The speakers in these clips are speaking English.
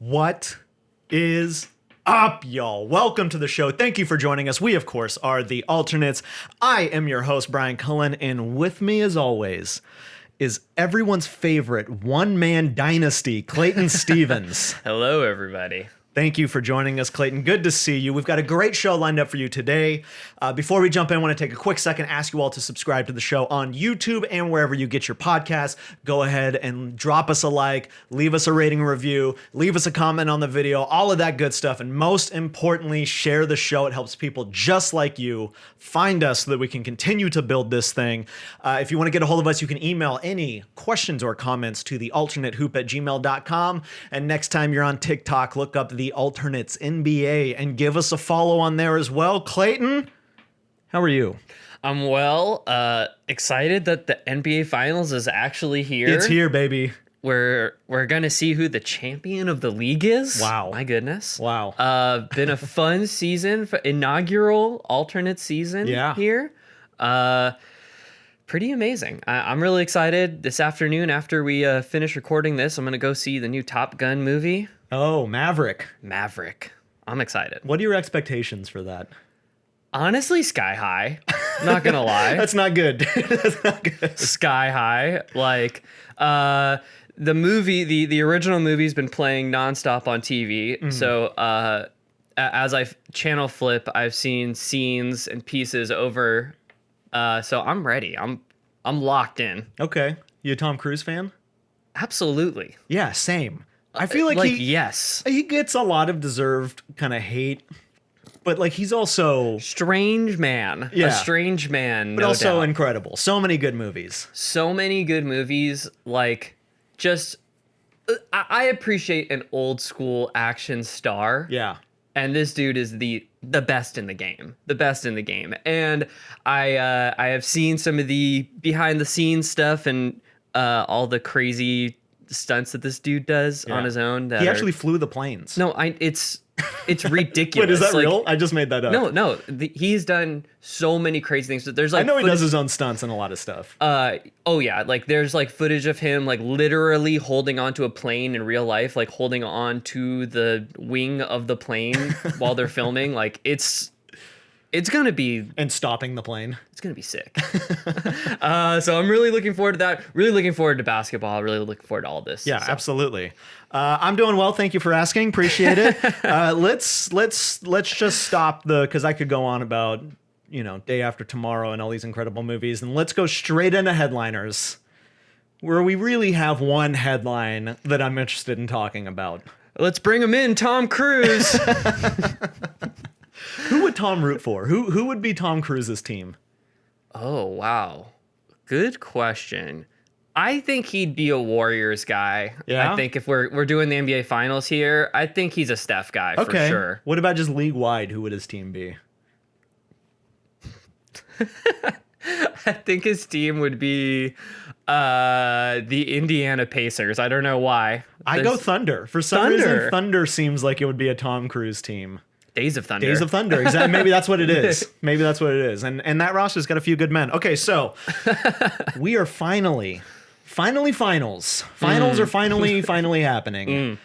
What is up, y'all? Welcome to the show. Thank you for joining us. We, of course, are the Alternates. I am your host, Brian Cullen, and with me, as always, is everyone's favorite one-man dynasty, Clayton Stevens. Hello, everybody. Thank you for joining us, Clayton. Good to see you. We've got a great show lined up for you today. Before we jump in, I want to take a quick second, ask you all to subscribe to the show on YouTube and wherever you get your podcasts. Go ahead and drop us a like, leave us a rating and review, leave us a comment on the video, all of that good stuff. And most importantly, share the show. It helps people just like you find us so that we can continue to build this thing. If you want to get a hold of us, you can email any questions or comments to thealternateshoop@gmail.com. And next time you're on TikTok, look up the Alternates NBA and give us a follow on there as well. Clayton, how are you? I'm excited that the NBA Finals is actually here. It's here, baby. We're gonna see who the champion of the league is. Wow. My goodness. Wow. Been a fun season, inaugural alternate season here. Pretty amazing. I'm really excited. This afternoon, after we finish recording this, I'm gonna go see the new Top Gun movie. Oh, Maverick. I'm excited. What are your expectations for that? Honestly, sky high. Not gonna lie. That's not good. That's not good. Sky high. Like, the movie, the original movie's been playing nonstop on TV. Mm-hmm. So as I channel flip, I've seen scenes and pieces over. So I'm ready. I'm locked in. Okay. You a Tom Cruise fan? Absolutely. Yeah, same. I feel like he gets a lot of deserved kind of hate, but like he's also strange man. Yeah. A strange man, but also incredible. So many good movies. Like, just I appreciate an old school action star. Yeah. And this dude is the best in the game. And I have seen some of the behind the scenes stuff and all the crazy stunts that this dude does on his own. He actually flew the planes. No, it's ridiculous. Wait, is that real? I just made that up. No, he's done so many crazy things. There's like I know he does his own stunts and a lot of stuff. Oh yeah, like there's like footage of him like literally holding onto a plane in real life, like holding on to the wing of the plane while they're filming. Like it's gonna be stopping the plane. It's gonna be sick. So I'm really looking forward to that. Really looking forward to basketball. Really looking forward to all this. Yeah, so. Absolutely. I'm doing well. Thank you for asking. Appreciate it. Let's just stop because I could go on about Day After Tomorrow and all these incredible movies, and let's go straight into headliners, where we really have one headline that I'm interested in talking about. Let's bring him in, Tom Cruise. Who would Tom root for? Who would be Tom Cruise's team? Oh, wow. Good question. I think he'd be a Warriors guy. Yeah. I think if we're doing the NBA Finals here, I think he's a Steph guy for sure. What about just league-wide? Who would his team be? I think his team would be the Indiana Pacers. I don't know why. I go Thunder. For some reason, Thunder seems like it would be a Tom Cruise team. Days of Thunder. Exactly. Maybe that's what it is. And that roster's got a few good men. Okay, so we are finally finals. Finals are finally happening.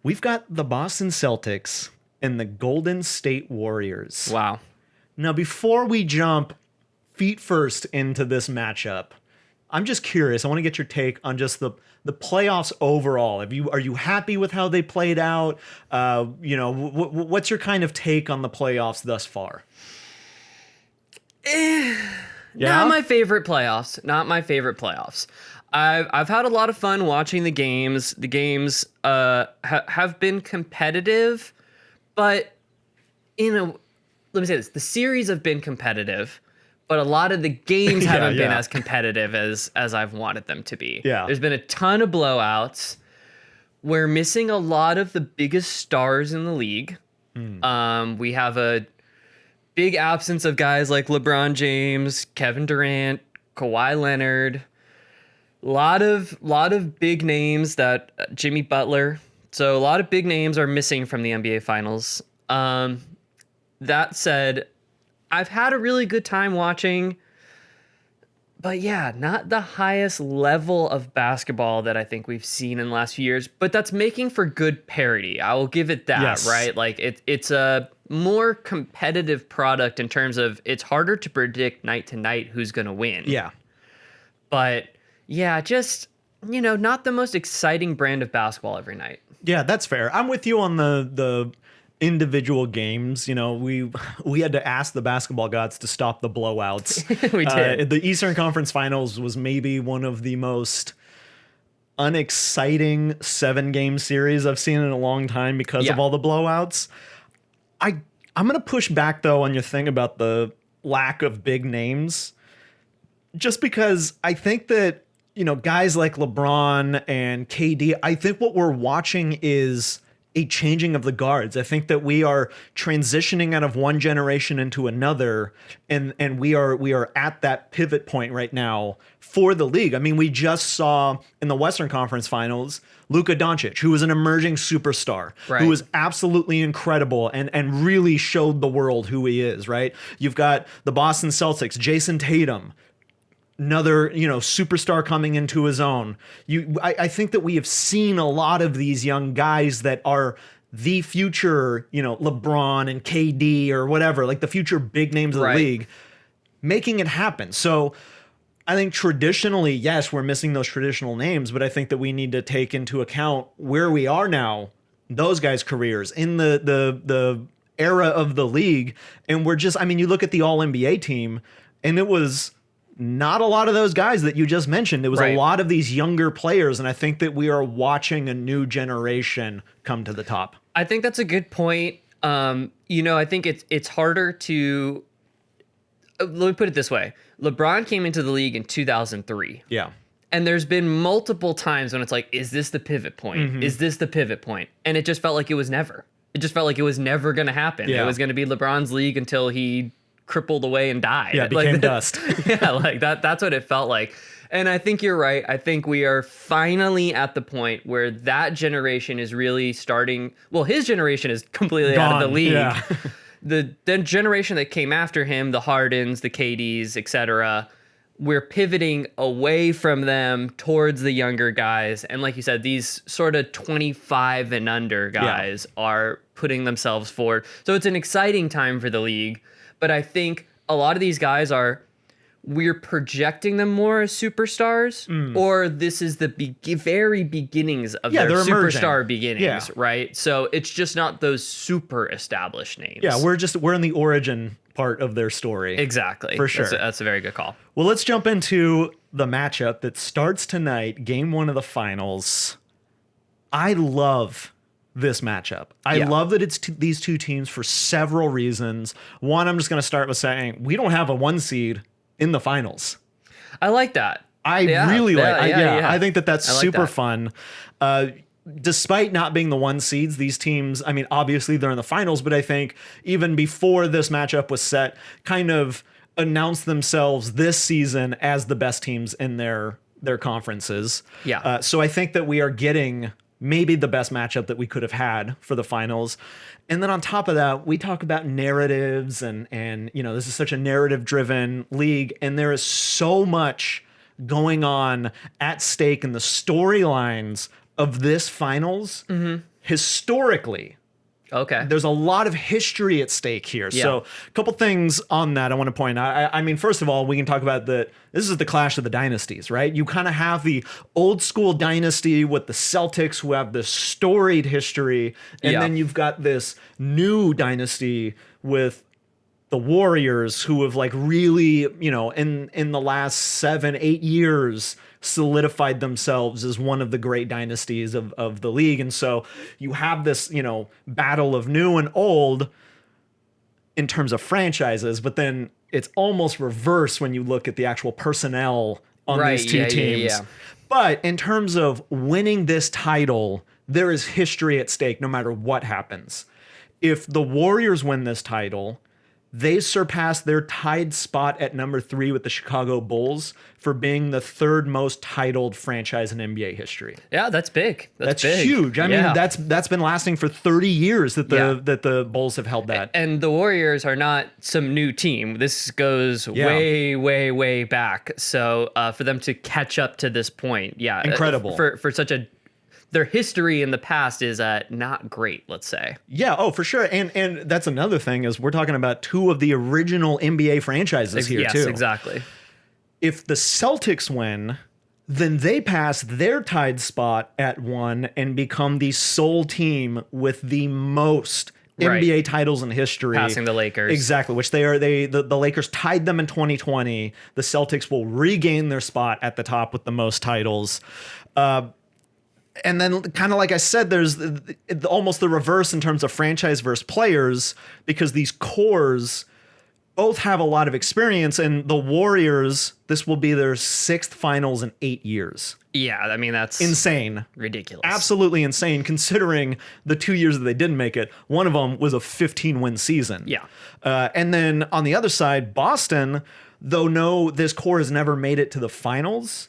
We've got the Boston Celtics and the Golden State Warriors. Wow. Now, before we jump feet first into this matchup, I'm just curious. I want to get your take on just the playoffs overall. Are you happy with how they played out? What's your kind of take on the playoffs thus far? Not my favorite playoffs. I've had a lot of fun watching the games. The games have been competitive, but let me say this: the series have been competitive. But a lot of the games haven't been as competitive as I've wanted them to be. Yeah. There's been a ton of blowouts. We're missing a lot of the biggest stars in the league. We have a big absence of guys like LeBron James, Kevin Durant, Kawhi Leonard. A lot of big names Jimmy Butler. So a lot of big names are missing from the NBA Finals. That said, I've had a really good time watching But yeah, not the highest level of basketball that I think we've seen in the last few years, but that's making for good parity. I will give it that, Yes. right? Like it's a more competitive product in terms of it's harder to predict night to night who's going to win. Yeah. But yeah, just, not the most exciting brand of basketball every night. Yeah, that's fair. I'm with you on the individual games. We had to ask the basketball gods to stop the blowouts. We did. The Eastern Conference Finals was maybe one of the most unexciting 7-game series I've seen in a long time because of all the blowouts. I'm gonna push back though on your thing about the lack of big names, just because I think that guys like LeBron and KD, I think what we're watching is a changing of the guards. I think that we are transitioning out of one generation into another, and we are at that pivot point right now for the league. I mean, we just saw in the Western Conference Finals Luka Doncic, who was an emerging superstar, right, who was absolutely incredible and really showed the world who he is, right? You've got the Boston Celtics, Jason Tatum, another, superstar coming into his own. I think that we have seen a lot of these young guys that are the future, LeBron and KD or whatever, like the future big names of the league, making it happen. So I think traditionally, yes, we're missing those traditional names, but I think that we need to take into account where we are now, those guys' careers in the era of the league. And you look at the All-NBA team, and it was not a lot of those guys that you just mentioned. It was a lot of these younger players, and I think that we are watching a new generation come to the top. I think that's a good point. I think it's harder to let me put it this way. LeBron came into the league in 2003. Yeah. And there's been multiple times when it's like, is this the pivot point? Mm-hmm. Is this the pivot point? And it just felt like it was never. It just felt like it was never going to happen. Yeah. It was going to be LeBron's league until he crippled away and died. Yeah, became dust. Yeah, like that's what it felt like. And I think you're right. I think we are finally at the point where that generation is really starting. Well, his generation is completely out of the league. Yeah. The generation that came after him, the Hardens, the KDs, etc., we're pivoting away from them towards the younger guys. And like you said, these sort of 25 and under guys are putting themselves forward. So it's an exciting time for the league. But I think a lot of these guys we're projecting them more as superstars, or this is the very beginnings of their superstar beginnings, right? So it's just not those super established names. Yeah, we're in the origin part of their story. Exactly. For sure. That's a very good call. Well, let's jump into the matchup that starts tonight, game 1 of the finals. I love this matchup. I love that it's these two teams for several reasons. One, I'm just going to start with saying we don't have a 1 seed in the finals. I like that. I think that's super fun. Despite not being the 1 seeds, these teams, I mean, obviously they're in the finals, but I think even before this matchup was set, kind of announced themselves this season as the best teams in their conferences. Yeah. So I think that we are getting maybe the best matchup that we could have had for the finals. And then on top of that, we talk about narratives and this is such a narrative driven league, and there is so much going on at stake in the storylines of this finals historically. Okay. There's a lot of history at stake here. Yeah. So a couple things on that I want to point out. I mean, first of all, we can talk about this is the clash of the dynasties, right? You kind of have the old school dynasty with the Celtics, who have this storied history. And then you've got this new dynasty with the Warriors, who have like really, in the last 7-8 years, solidified themselves as one of the great dynasties of the league. And so you have this, battle of new and old in terms of franchises, but then it's almost reverse when you look at the actual personnel on these two teams. Yeah. But in terms of winning this title, there is history at stake no matter what happens. If the Warriors win this title, They surpassed their tied spot at number 3 with the Chicago Bulls for being the third most titled franchise in NBA history. Yeah, that's big. That's big. Huge. I mean, that's been lasting for 30 years that the Bulls have held that. And the Warriors are not some new team. This goes way, way, way back. So for them to catch up to this point, incredible. For such a their history in the past is not great, let's say. Yeah, oh, for sure. And that's another thing is we're talking about 2 of the original NBA franchises here, too. Yes, exactly. If the Celtics win, then they pass their tied spot at 1 and become the sole team with the most NBA titles in history. Passing the Lakers. Exactly, which the Lakers tied them in 2020. The Celtics will regain their spot at the top with the most titles. And then kind of like I said, there's almost the reverse in terms of franchise versus players, because these cores both have a lot of experience, and the Warriors, this will be their 6th finals in 8 years. Yeah, I mean, that's insane. Ridiculous. Absolutely insane, considering the 2 years that they didn't make it. One of them was a 15-win season. Yeah. And then on the other side, Boston, though no, this core has never made it to the finals,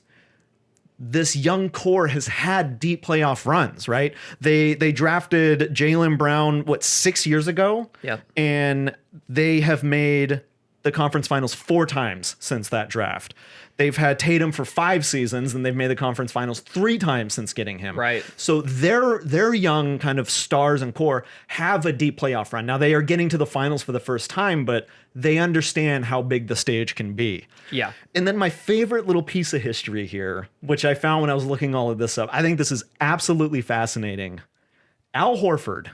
this young core has had deep playoff runs, right? They drafted Jaylen Brown, 6 years ago? Yep. And they have made the conference finals 4 times since that draft. They've had Tatum for 5 seasons, and they've made the conference finals 3 times since getting him. Right. So their young kind of stars and core have a deep playoff run. Now they are getting to the finals for the first time, but they understand how big the stage can be. Yeah. And then my favorite little piece of history here, which I found when I was looking all of this up, I think this is absolutely fascinating. Al Horford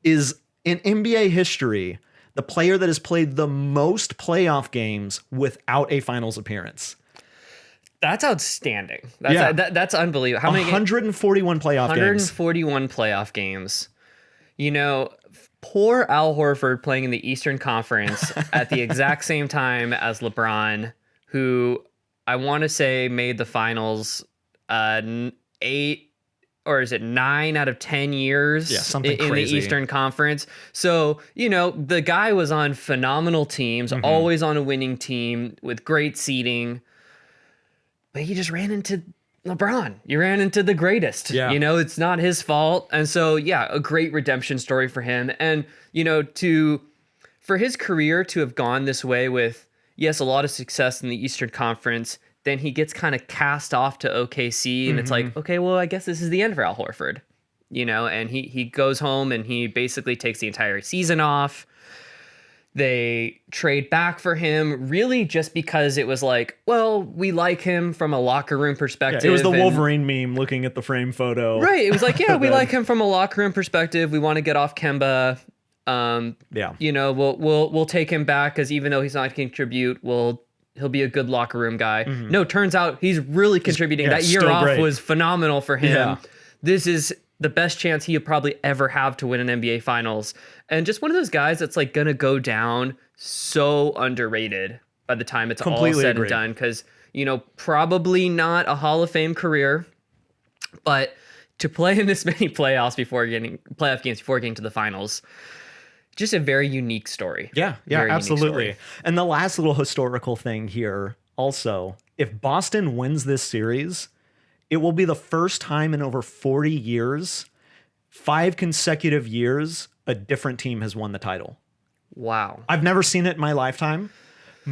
is, in NBA history, the player that has played the most playoff games without a finals appearance. That's outstanding. That's unbelievable. How many? 141 playoff games. 141 playoff games. You know, poor Al Horford playing in the Eastern Conference at the exact same time as LeBron, who I want to say made the finals 8 or is it 9 out of 10 years something in crazy. The Eastern Conference. So, you know, the guy was on phenomenal teams, always on a winning team with great seeding, but he just ran into LeBron. You ran into the greatest. Yeah. You know, it's not his fault. And so, yeah, a great redemption story for him. And, you know, for his career to have gone this way with, yes, a lot of success in the Eastern Conference, then he gets kind of cast off to OKC, and it's like, okay, well, I guess this is the end for Al Horford, you know, and he goes home and he basically takes the entire season off. They trade back for him really just because it was like, well, we like him from a locker room perspective. Yeah, it was the Wolverine meme looking at the frame photo. Right. It was like, yeah, we like him from a locker room perspective. We want to get off Kemba. You know, we'll take him back because even though he's not going to contribute, he'll be a good locker room guy. No, turns out he's really contributing. That year off was phenomenal for him. Yeah. This is the best chance he'll probably ever have to win an NBA Finals. And just one of those guys that's like going to go down so underrated by the time it's all said and done. Because, you know, probably not a Hall of Fame career, but to play in this many playoff games before getting to the finals, just a very unique story. Yeah, absolutely. And the last little historical thing here also, if Boston wins this series, it will be the first time in over 40 years, 5 consecutive years, a different team has won the title. Wow. I've never seen it in my lifetime.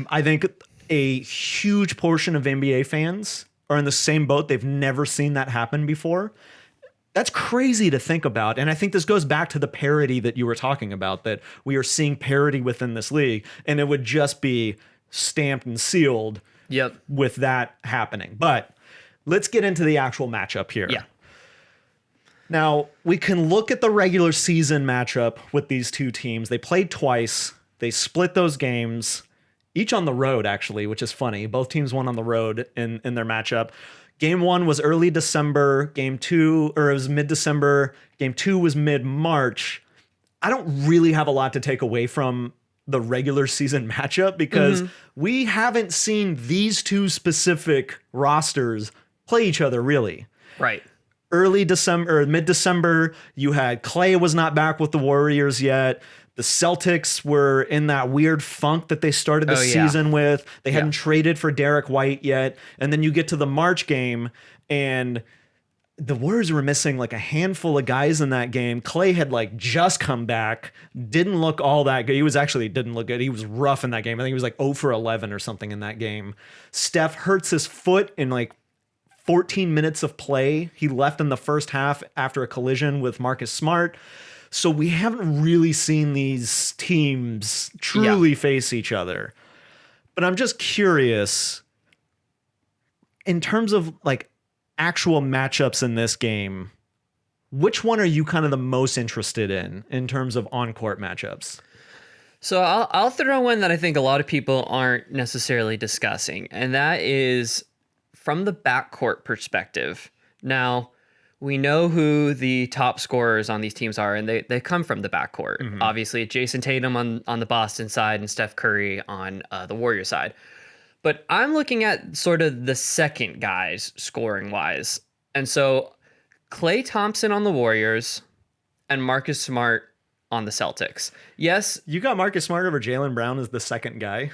I think a huge portion of NBA fans are in the same boat. They've never seen that happen before. That's crazy to think about. And I think this goes back to the parity that you were talking about, that we are seeing parity within this league, and it would just be stamped and sealed with that happening. But let's get into the actual matchup here. Yeah. Now, we can look at the regular season matchup with these two teams. They played twice. They split those games, each on the road, actually, which is funny. Both teams won on the road in their matchup. Game 1 was early December. Game 2, or it was mid-December. Game 2 was mid-March. I don't really have a lot to take away from the regular season matchup because we haven't seen these two specific rosters play each other, really. Right. Early December or mid-December, you had Clay was not back with the Warriors yet. The Celtics were in that weird funk that they started the season with. They hadn't traded for Derek White yet. And then you get to the March game, and the Warriors were missing like a handful of guys in that game. Clay had like just come back, didn't look all that good. He was actually didn't look good. He was rough in that game. I think he was like 0 for 11 or something in that game. Steph hurts his foot in like 14 minutes of play. He left in the first half after a collision with Marcus Smart. So we haven't really seen these teams truly face each other. But I'm just curious, in terms of like actual matchups in this game, which one are you kind of the most interested in terms of on-court matchups? So I'll throw one that I think a lot of people aren't necessarily discussing, and that is from the backcourt perspective. Now, we know who the top scorers on these teams are, and they come from the backcourt. Mm-hmm. Obviously, Jason Tatum on the Boston side and Steph Curry on the Warriors side. But I'm looking at sort of the second guys scoring-wise. And so Klay Thompson on the Warriors and Marcus Smart on the Celtics. Yes. You got Marcus Smart over Jaylen Brown as the second guy?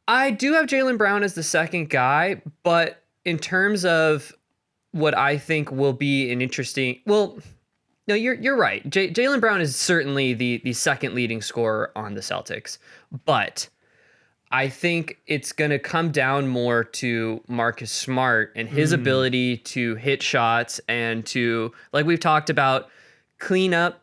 I do have Jaylen Brown as the second guy, but in terms of what I think will be an interesting... Well, no, you're right. Jaylen Brown is certainly the second leading scorer on the Celtics. But I think it's going to come down more to Marcus Smart and his ability to hit shots and to, like we've talked about, clean up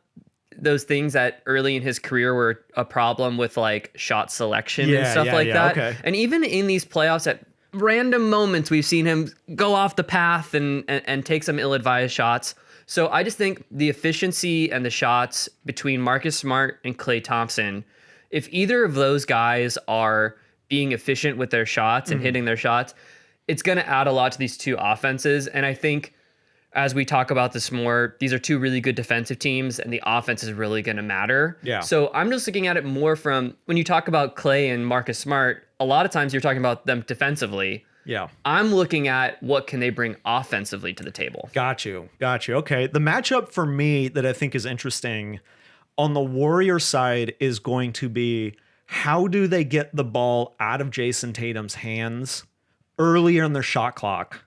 those things that early in his career were a problem with like shot selection and stuff like that. Okay. And even in these playoffs at random moments, we've seen him go off the path and take some ill-advised shots. So I just think the efficiency and the shots between Marcus Smart and Klay Thompson, if either of those guys are being efficient with their shots and hitting their shots, it's going to add a lot to these two offenses. And I think as we talk about this more, these are two really good defensive teams, and the offense is really going to matter. Yeah. So I'm just looking at it more from when you talk about Klay and Marcus Smart, a lot of times you're talking about them defensively. Yeah. I'm looking at what can they bring offensively to the table. Got you. Okay. The matchup for me that I think is interesting on the Warrior side is going to be, how do they get the ball out of Jason Tatum's hands earlier in their shot clock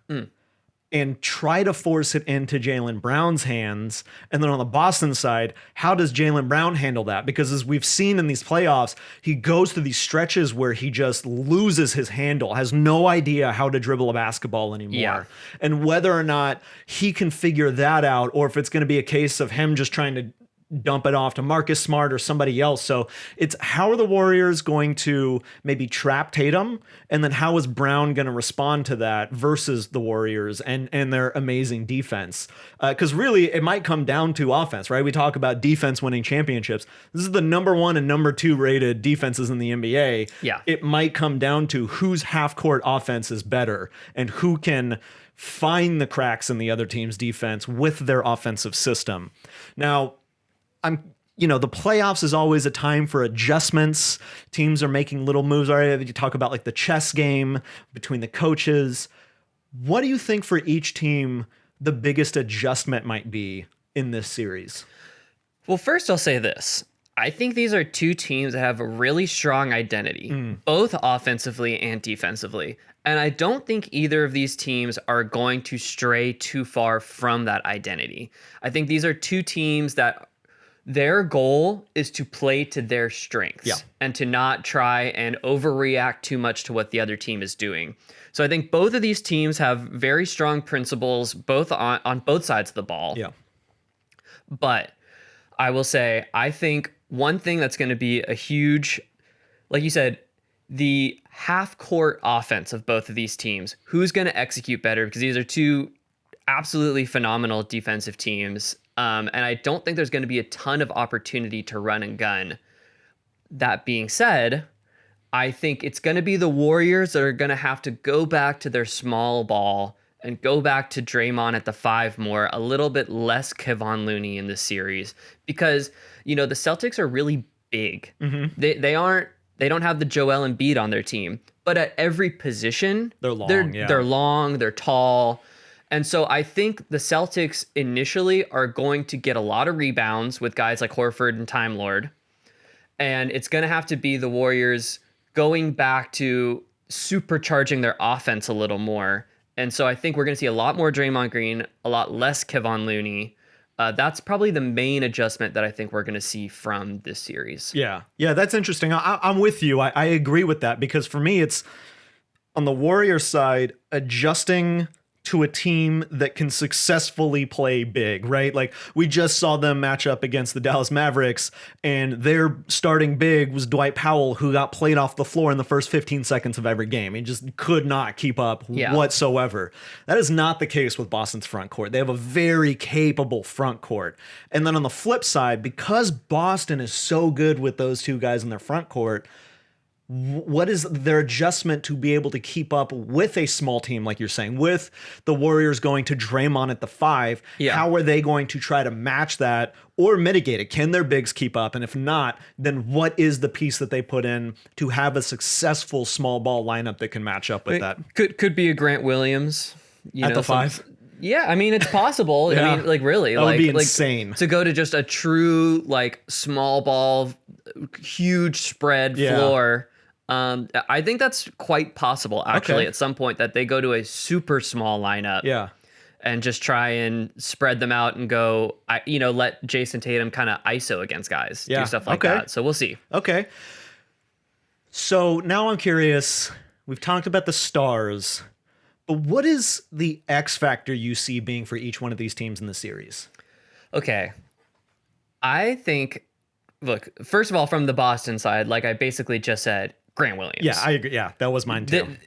and try to force it into Jaylen Brown's hands? And then on the Boston side, how does Jaylen Brown handle that? Because as we've seen in these playoffs, he goes through these stretches where he just loses his handle, has no idea how to dribble a basketball anymore. Yeah. And whether or not he can figure that out, or if it's going to be a case of him just trying to dump it off to Marcus Smart or somebody else. So it's, how are the Warriors going to maybe trap Tatum? And then how is Brown going to respond to that versus the Warriors and their amazing defense? Because really, it might come down to offense, right? We talk about defense winning championships. This is the number 1 and number 2 rated defenses in the NBA. Yeah. It might come down to whose half-court offense is better and who can find the cracks in the other team's defense with their offensive system. Now, the playoffs is always a time for adjustments. Teams are making little moves. All right, you talk about like the chess game between the coaches. What do you think for each team the biggest adjustment might be in this series? Well, first I'll say this. I think these are two teams that have a really strong identity, both offensively and defensively. And I don't think either of these teams are going to stray too far from that identity. I think these are two teams that their goal is to play to their strengths and to not try and overreact too much to what the other team is doing. So I think both of these teams have very strong principles, both on both sides of the ball. Yeah. But I will say, I think one thing that's going to be a huge, like you said, the half-court offense of both of these teams, who's going to execute better? Because these are two absolutely phenomenal defensive teams. And I don't think there's going to be a ton of opportunity to run and gun. That being said, I think it's going to be the Warriors that are going to have to go back to their small ball and go back to Draymond at the 5 more, a little bit less Kevon Looney in this series, because, the Celtics are really big. Mm-hmm. They don't have the Joel Embiid on their team, but at every position, they're long, they're tall. And so I think the Celtics initially are going to get a lot of rebounds with guys like Horford and Time Lord. And it's going to have to be the Warriors going back to supercharging their offense a little more. And so I think we're going to see a lot more Draymond Green, a lot less Kevon Looney. That's probably the main adjustment that I think we're going to see from this series. Yeah, that's interesting. I'm with you. I agree with that, because for me, it's on the Warriors side, adjusting to a team that can successfully play big, right? Like, we just saw them match up against the Dallas Mavericks, and their starting big was Dwight Powell, who got played off the floor in the first 15 seconds of every game. He just could not keep up whatsoever. That is not the case with Boston's front court. They have a very capable front court. And then on the flip side, because Boston is so good with those two guys in their front court, what is their adjustment to be able to keep up with a small team, like you're saying, with the Warriors going to Draymond at the 5? Yeah. How are they going to try to match that or mitigate it? Can their bigs keep up? And if not, then what is the piece that they put in to have a successful small ball lineup that can match up with that? Could be a Grant Williams At the 5? Yeah, I mean, it's possible. Yeah. I mean, like, really. That would be insane. To go to just a true, like, small ball, huge spread floor. I think that's quite possible, actually, at some point, that they go to a super small lineup. Yeah. And just try and spread them out and go, let Jason Tatum kind of ISO against guys, do stuff like that. So we'll see. Okay. So now I'm curious. We've talked about the stars, but what is the X factor you see being for each one of these teams in the series? Okay. I think, look, first of all, from the Boston side, like I basically just said, Grant Williams. Yeah, I agree. Yeah, that was mine too.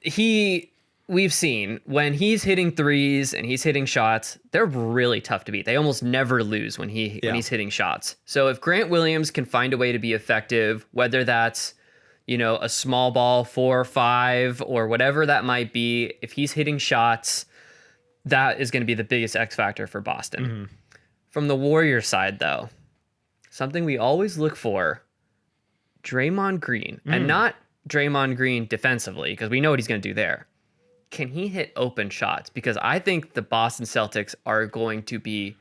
We've seen when he's hitting threes and he's hitting shots, they're really tough to beat. They almost never lose when he's hitting shots. So if Grant Williams can find a way to be effective, whether that's, a small ball 4 or 5 or whatever that might be, if he's hitting shots, that is going to be the biggest X factor for Boston. Mm-hmm. From the Warriors side, though, something we always look for, Draymond Green, and not Draymond Green defensively, because we know what he's going to do there. Can he hit open shots? Because I think the Boston Celtics are going to be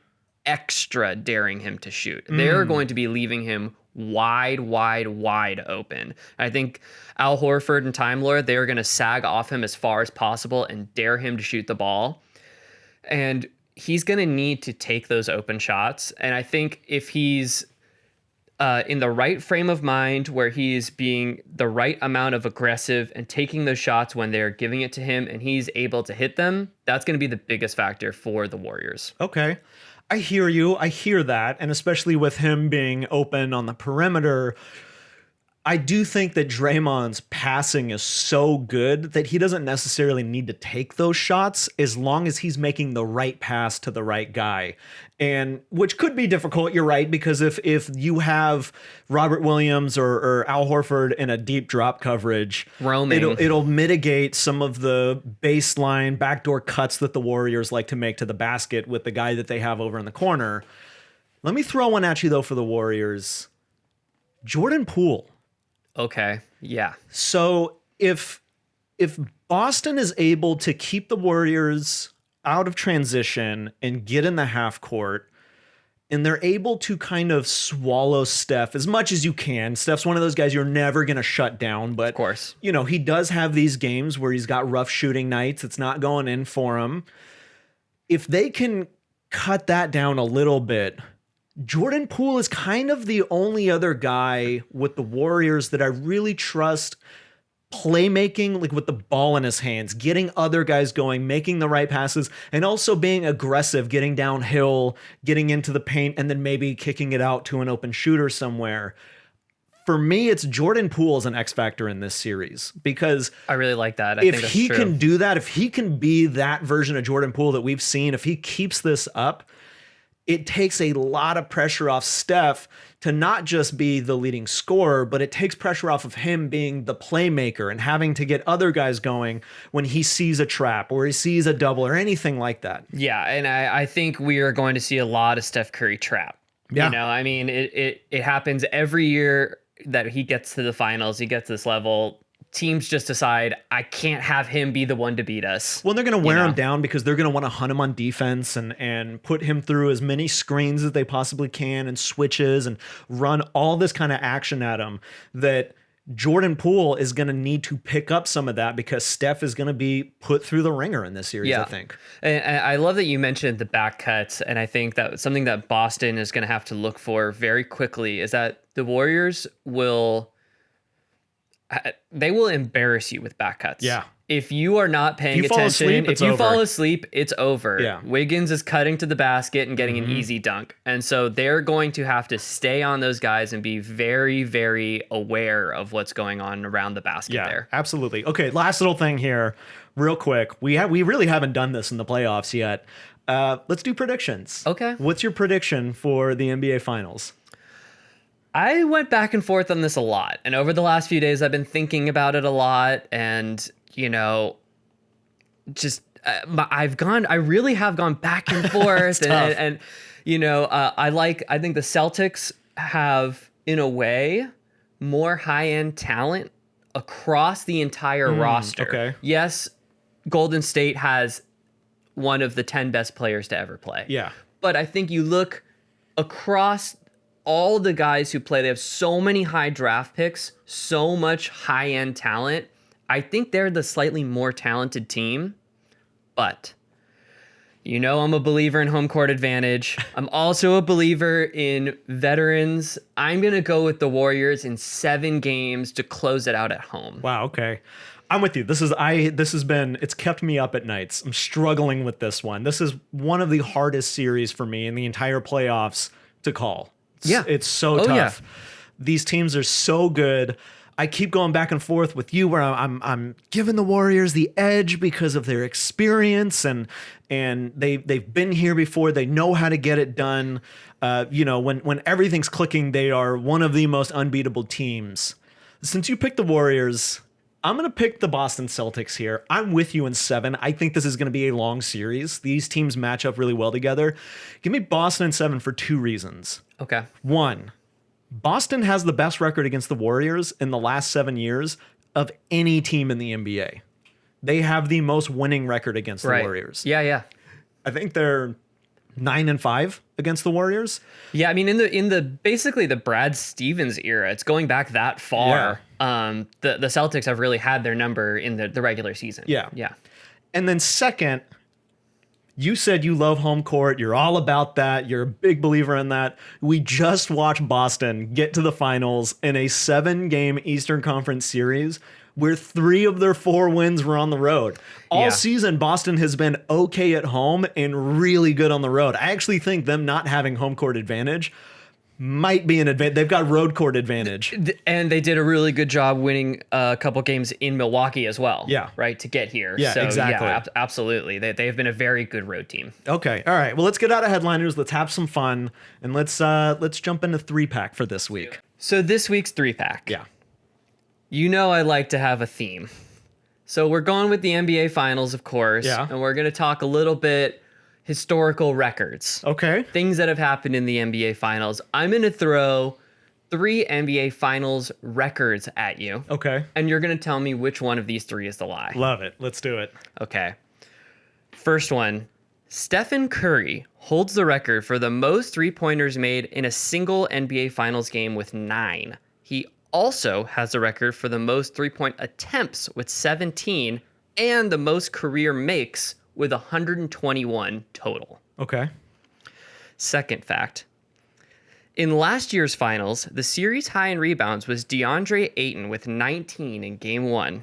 extra daring him to shoot. They're going to be leaving him wide open. I think Al Horford and Time Lord, they're going to sag off him as far as possible and dare him to shoot the ball. And he's going to need to take those open shots. And I think if he's in the right frame of mind, where he's being the right amount of aggressive and taking those shots when they're giving it to him and he's able to hit them, that's going to be the biggest factor for the Warriors. Okay. I hear you. I hear that. And especially with him being open on the perimeter, I do think that Draymond's passing is so good that he doesn't necessarily need to take those shots as long as he's making the right pass to the right guy. And which could be difficult, you're right, because if you have Robert Williams or Al Horford in a deep drop coverage, roaming, it'll mitigate some of the baseline backdoor cuts that the Warriors like to make to the basket with the guy that they have over in the corner. Let me throw one at you, though, for the Warriors. Jordan Poole. Okay, yeah. So if Boston is able to keep the Warriors out of transition and get in the half court, and they're able to kind of swallow Steph as much as you can. Steph's one of those guys you're never going to shut down, but of course, he does have these games where he's got rough shooting nights. It's not going in for him. If they can cut that down a little bit, Jordan Poole is kind of the only other guy with the Warriors that I really trust playmaking, like with the ball in his hands, getting other guys going, making the right passes, and also being aggressive, getting downhill, getting into the paint, and then maybe kicking it out to an open shooter somewhere. For me, it's Jordan Poole as an X factor in this series, because I really like that. I think that's he true. Can do that, if he can be that version of Jordan Poole that we've seen, if he keeps this up, it takes a lot of pressure off Steph to not just be the leading scorer, but it takes pressure off of him being the playmaker and having to get other guys going when he sees a trap or he sees a double or anything like that. Yeah, and I think we are going to see a lot of Steph Curry trap. Yeah. I mean, it happens every year that he gets to the finals, he gets to this level. teams just decide, I can't have him be the one to beat us. Well, they're going to wear know? him down because they're going to want to hunt him on defense and put him through as many screens as they possibly can and switches and run all this kind of action at him that Jordan Poole is going to need to pick up some of that because Steph is going to be put through the ringer in this series, I think. And I love that you mentioned the back cuts, and I think that something that Boston is going to have to look for very quickly is that the Warriors will embarrass you with back cuts. Yeah. If you are not paying attention, if you fall asleep, it's over. Yeah. Wiggins is cutting to the basket and getting an easy dunk. And so they're going to have to stay on those guys and be very, very aware of what's going on around the basket there. Absolutely. Okay, last little thing here, real quick. We really haven't done this in the playoffs yet. Let's do predictions. Okay. What's your prediction for the NBA Finals? I went back and forth on this a lot. And over the last few days, I've been thinking about it a lot. And, you know, just I really have gone back and forth. and, you know, I think the Celtics have, in a way, more high-end talent across the entire roster. Okay. Yes, Golden State has one of the 10 best players to ever play. Yeah. But I think you look across all the guys who play, they have so many high draft picks, so much high-end talent. I think they're the slightly more talented team, but you know I'm a believer in home court advantage. I'm also a believer in veterans. I'm going to go with the Warriors in 7 games to close it out at home. Wow, okay. I'm with you. It's kept me up at nights. I'm struggling with this one. This is one of the hardest series for me in the entire playoffs to call. It's so tough. Yeah. These teams are so good. I keep going back and forth with you where I'm giving the Warriors the edge because of their experience and they've been here before. They know how to get it done. You know, when everything's clicking, they are one of the most unbeatable teams. Since you picked the Warriors, I'm going to pick the Boston Celtics here. I'm with you in 7. I think this is going to be a long series. These teams match up really well together. Give me Boston in 7 for 2 reasons. Okay. 1, Boston has the best record against the Warriors in the last 7 years of any team in the NBA. They have the most winning record against the Warriors. Yeah. I think they're 9-5 against the Warriors. Yeah, I mean in the basically the Brad Stevens era, it's going back that far. Yeah. The Celtics have really had their number in the regular season. Yeah. Yeah. And then second, you said you love home court. You're all about that. You're a big believer in that. We just watched Boston get to the finals in a 7-game Eastern Conference series where 3 of their 4 wins were on the road. All season, Boston has been okay at home and really good on the road. I actually think them not having home court advantage might be an advantage. They've got road court advantage. And they did a really good job winning a couple games in Milwaukee as well. Yeah. Right, to get here. Yeah, so, exactly. Yeah, absolutely. They've been a very good road team. Okay, all right. Well, let's get out of headliners. Let's have some fun. And let's jump into 3-pack for this week. So this week's 3-pack. Yeah. You know I like to have a theme. So we're going with the NBA Finals, of course. Yeah. And we're going to talk a little bit historical records. Okay. Things that have happened in the NBA Finals. I'm going to throw 3 NBA Finals records at you. Okay. And you're going to tell me which one of these 3 is the lie. Love it. Let's do it. Okay. First one. Stephen Curry holds the record for the most 3-pointers made in a single NBA Finals game with 9. He also has the record for the most 3-point attempts with 17 and the most career makes with 121 total. Okay. Second fact. In last year's finals, the series high in rebounds was DeAndre Ayton with 19 in Game 1.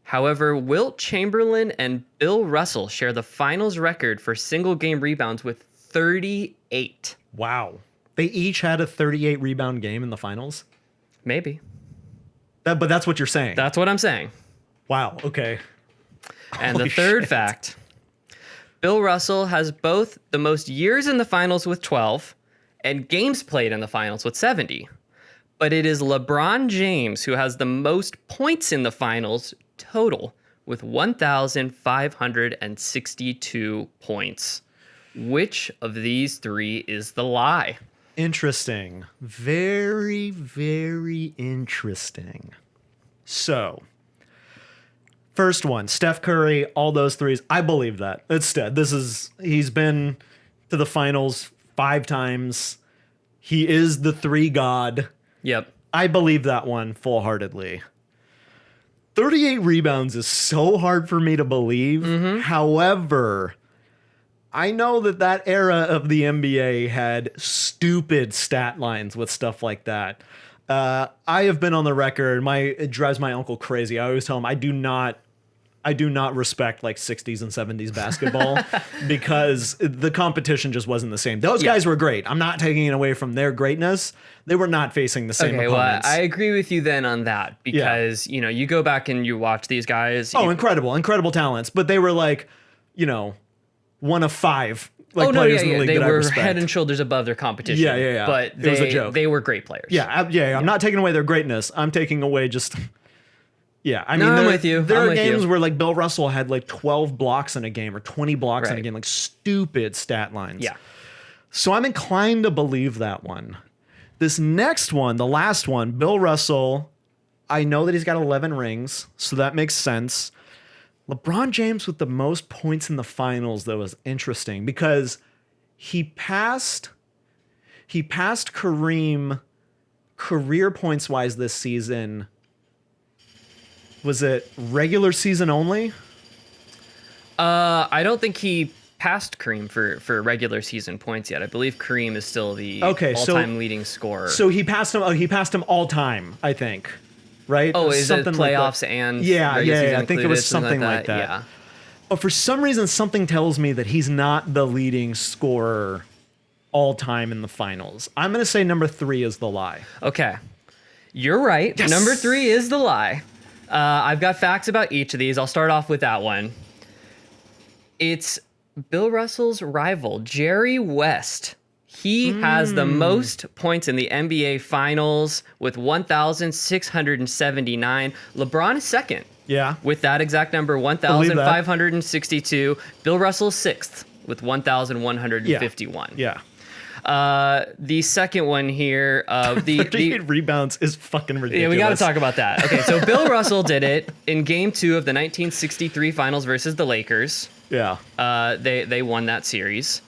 However, Wilt Chamberlain and Bill Russell share the finals record for single-game rebounds with 38. Wow. They each had a 38 rebound game in the finals? Maybe. But that's what you're saying. That's what I'm saying. Wow, okay. And Holy the third shit. fact. Bill Russell has both the most years in the finals with 12 and games played in the finals with 70. But it is LeBron James who has the most points in the finals total with 1,562 points. Which of these 3 is the lie? Interesting. Very, very interesting. So, First one, Steph Curry, all those threes. I believe that. He's been to the finals 5 times. He is the 3 god. Yep. I believe that one full-heartedly. 38 rebounds is so hard for me to believe. However, I know that era of the NBA had stupid stat lines with stuff like that. I have been on the record. It drives my uncle crazy. I always tell him I do not respect like 60s and 70s basketball because the competition just wasn't the same. Those guys were great. I'm not taking it away from their greatness. They were not facing the same opponents. Well, I agree with you then on that because, you go back and you watch these guys. Incredible talents. But they were like, one of 5 players in the league they that I were respect. head and shoulders above their competition. Yeah. But it was a joke. They were great players. Yeah. I'm not taking away their greatness. I'm taking away just... Yeah, I mean, I'm with you. There are games where like Bill Russell had like 12 blocks in a game or 20 blocks in a game, like stupid stat lines. Yeah. So I'm inclined to believe that one. This next one, the last one, Bill Russell, I know that he's got 11 rings, so that makes sense. LeBron James with the most points in the finals, though, is interesting because he passed Kareem career points wise this season. Was it regular season only? I don't think he passed Kareem for regular season points yet. I believe Kareem is still the all-time leading scorer. So he passed him. He passed him all time, I think. Right? Oh, is it something playoffs like and yeah? season I think it was something like that. Yeah. But for some reason, something tells me that he's not the leading scorer all time in the finals. I'm going to say number 3 is the lie. Okay, you're right. Yes. Number 3 is the lie. I've got facts about each of these. I'll start off with that one. It's Bill Russell's rival, Jerry West. He has the most points in the NBA Finals with 1,679. LeBron is second. Yeah. With that exact number, 1,562. Bill Russell is 6th with 1,151. Yeah. The second one here, the 38 rebounds is fucking ridiculous. Yeah, we got to talk about that. Okay, so Bill Russell did it in Game 2 of the 1963 Finals versus the Lakers. Yeah. They won that series.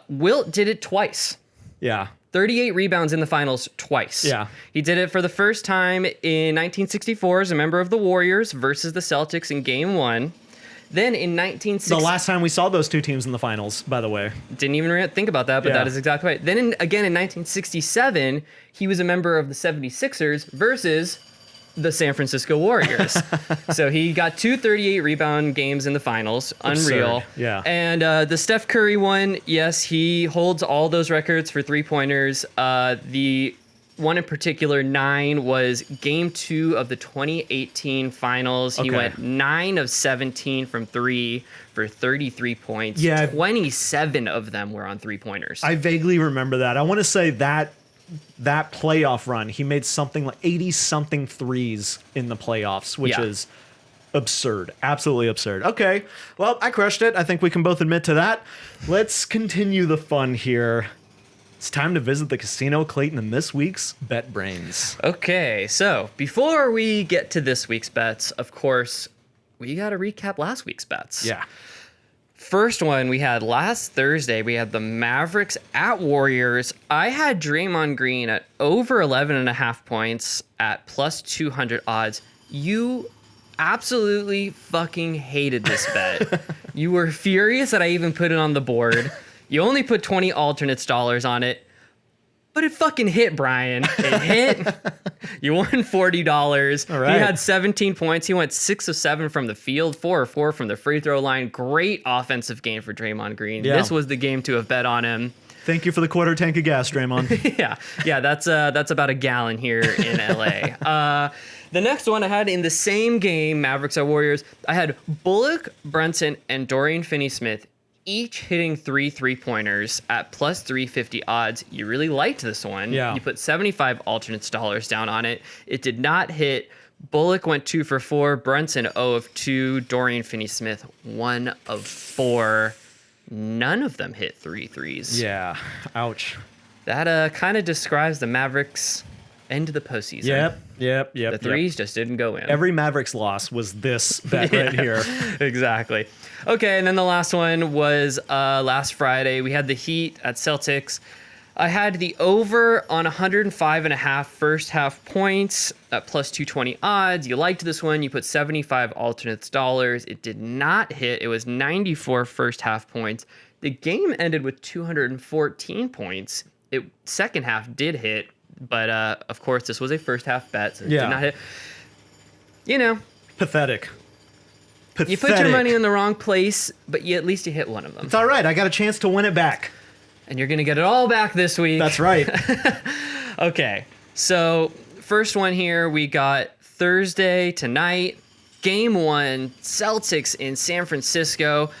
Wilt did it twice. Yeah. 38 rebounds in the finals twice. Yeah. He did it for the first time in 1964 as a member of the Warriors versus the Celtics in Game 1. Then in 1960... The last time we saw those 2 teams in the finals, by the way. Didn't even think about that, but that is exactly right. Then again in 1967, he was a member of the 76ers versus the San Francisco Warriors. So he got 2 38 rebound games in the finals. Unreal. Absurd. Yeah. And the Steph Curry one, yes, he holds all those records for 3-pointers. The one in particular, 9, was Game 2 of the 2018 Finals. He went 9 of 17 from 3 for 33 points. Yeah. 27 of them were on 3-pointers. I vaguely remember that. I want to say that playoff run, he made something like 80-something threes in the playoffs, which is absurd. Absolutely absurd. Okay, well, I crushed it. I think we can both admit to that. Let's continue the fun here. It's time to visit the casino, Clayton, in this week's Bet Brains. Okay, so before we get to this week's bets, of course, we got to recap last week's bets. Yeah. First one we had last Thursday, we had the Mavericks at Warriors. I had Draymond Green at over 11.5 points at plus 200 odds. You absolutely fucking hated this bet. You were furious that I even put it on the board. You only put 20 alternates dollars on it, but it fucking hit, Brian. It hit. You won $40. All right. He had 17 points. He went 6 of 7 from the field, 4 of 4 from the free throw line. Great offensive game for Draymond Green. Yeah. This was the game to have bet on him. Thank you for the quarter tank of gas, Draymond. Yeah, that's about a gallon here in LA. The next one I had in the same game, Mavericks at Warriors, I had Bullock, Brunson, and Dorian Finney-Smith each hitting 3 3-pointers at plus 350 odds. You really liked this one. Yeah. You put 75 alternates dollars down on it. It did not hit. Bullock went 2 for 4. Brunson 0 of 2. Dorian Finney-Smith 1 of 4. None of them hit 3 threes. Yeah. Ouch. That kind of describes the Mavericks End of the postseason. Yep. The threes just didn't go in. Every Mavericks loss was this bet right here. Exactly. Okay, and then the last one was last Friday. We had the Heat at Celtics. I had the over on 105.5 first half points at plus 220 odds. You liked this one. You put 75 alternates dollars. It did not hit. It was 94 first half points. The game ended with 214 points. Second half did hit, but of course this was a first half bet, so it did not hit. You know, Pathetic. You put your money in the wrong place, but at least you hit one of them. It's all right. I got a chance to win it back. And you're going to get it all back this week. That's right. Okay, so first one here, we got Thursday tonight, Game 1, Celtics in San Francisco.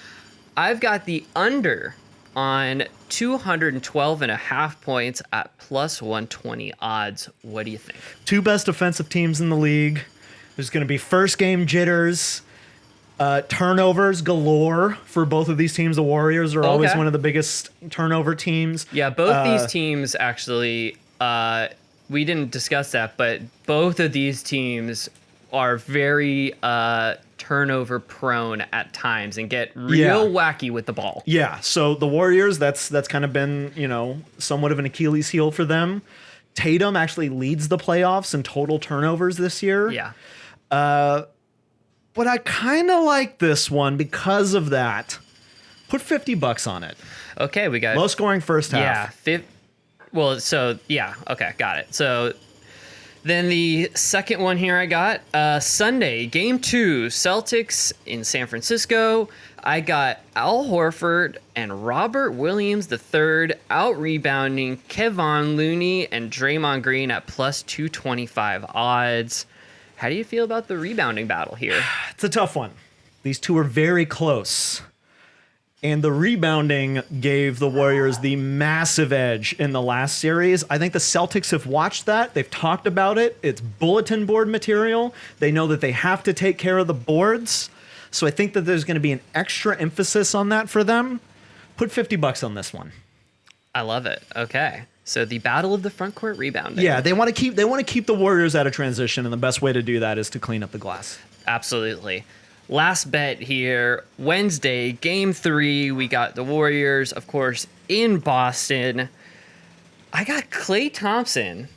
I've got the under on 212.5 points at plus 120 odds. What do you think? Two best defensive teams in the league. There's going to be first game jitters. Turnovers galore for both of these teams. The Warriors are always one of the biggest turnover teams. Yeah, both these teams actually, we didn't discuss that, but both of these teams are very turnover prone at times and get real wacky with the ball. Yeah, so the Warriors, that's kind of been, somewhat of an Achilles heel for them. Tatum actually leads the playoffs in total turnovers this year. Yeah. But I kind of like this one because of that. Put $50 on it. Okay, we got low scoring first half. Yeah. Okay, got it. So then the second one here I got Sunday, Game 2, Celtics in San Francisco. I got Al Horford and Robert Williams III out rebounding Kevon Looney and Draymond Green at plus 225 odds. How do you feel about the rebounding battle here? It's a tough one. These two are very close. And the rebounding gave the Warriors the massive edge in the last series. I think the Celtics have watched that. They've talked about it. It's bulletin board material. They know that they have to take care of the boards. So I think that there's going to be an extra emphasis on that for them. Put $50 on this one. I love it. Okay. So the battle of the front court rebounding. Yeah, they want to keep the Warriors out of transition, and the best way to do that is to clean up the glass. Absolutely. Last bet here, Wednesday, Game 3. We got the Warriors, of course, in Boston. I got Klay Thompson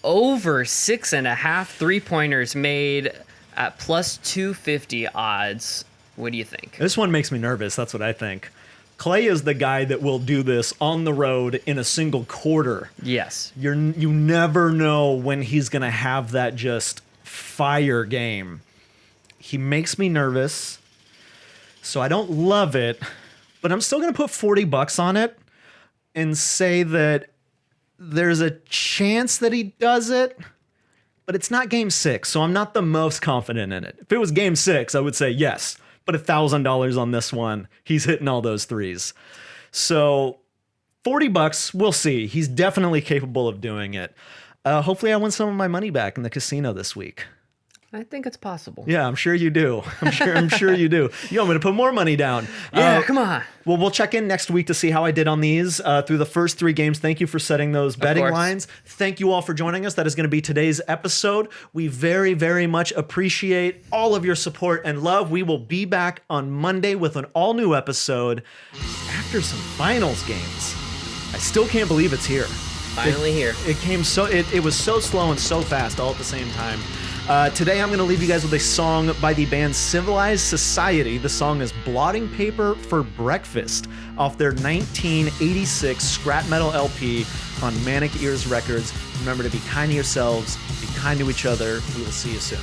over 6.5 3-pointers made at plus 250 odds. What do you think? This one makes me nervous. That's what I think. Klay is the guy that will do this on the road in a single quarter. Yes. You never know when he's going to have that just fire game. He makes me nervous, so I don't love it, but I'm still going to put $40 on it and say that there's a chance that he does it, but it's not Game 6, so I'm not the most confident in it. If it was Game 6, I would say yes. But $1,000 on this one. He's hitting all those threes. So $40, we'll see. He's definitely capable of doing it. Hopefully I win some of my money back in the casino this week. I think it's possible. Yeah, I'm sure you do. I'm sure you do. You want me to put more money down? Yeah, come on. Well, we'll check in next week to see how I did on these through the first 3 games. Thank you for setting those betting lines. Thank you all for joining us. That is going to be today's episode. We very, very much appreciate all of your support and love. We will be back on Monday with an all-new episode after some finals games. I still can't believe it's here. Finally here. It was so slow and so fast all at the same time. Today I'm going to leave you guys with a song by the band Civilized Society. The song is Blotting Paper for Breakfast off their 1986 scrap metal LP on Manic Ears Records. Remember to be kind to yourselves, be kind to each other. We will see you soon.